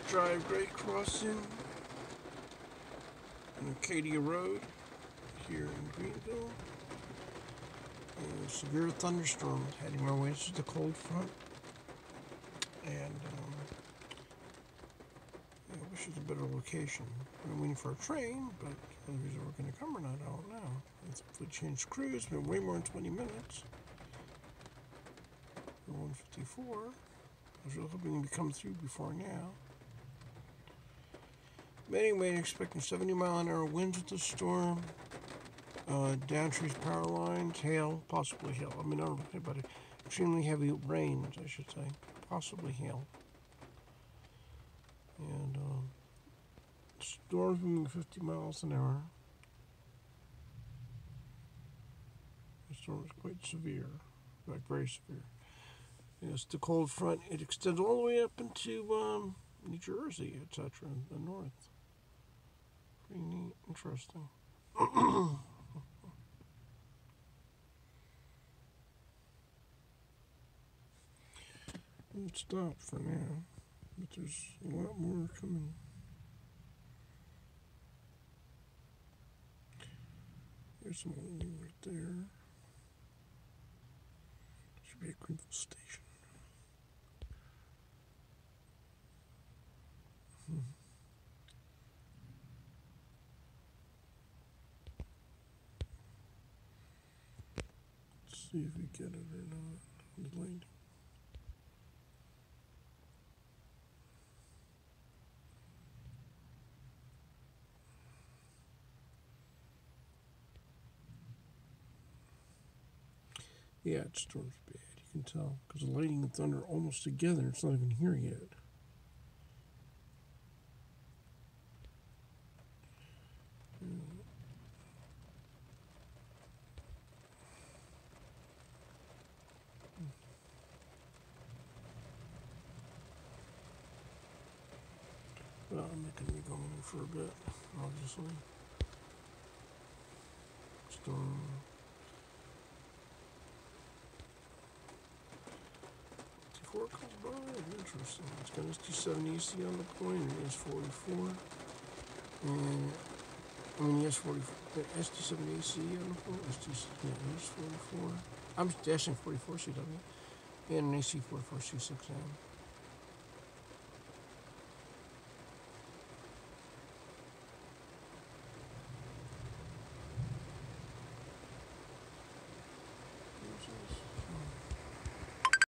Drive grade crossing on Acadia Road here in Greenville. A severe thunderstorm heading my way to the cold front, and I wish it was a better location. I'm waiting for a train, but whether these are going to come or not, I don't know. It's hopefully changed crews. It's been way more than 20 minutes. 154. I was really hoping to come through before now. But anyway, expecting 70-mile-an-hour winds with the storm. Down trees, power lines, hail, possibly hail. I mean, I don't know about it. Extremely heavy rains, I should say. Possibly hail. And storms moving 50 miles an hour. The storm is quite severe, like very severe. It's the cold front. It extends all the way up into New Jersey, etc., in the north. Pretty neat, interesting. It stopped for now, but there's a lot more coming. There's some lightning right there. Should be a Greenville station. Let's see if we get it or not. The lightning. Yeah, it storms bad. You can tell because the lightning and thunder are almost together. It's not even here yet. Well, I'm not going to be going for a bit, obviously. Storm. T4 comes by. Interesting. It's got ST7 AC on the point, and S44. And I mean, S44, ST7 AC on the point. S44. I'm dashing 44 CW, and an AC44 C6M.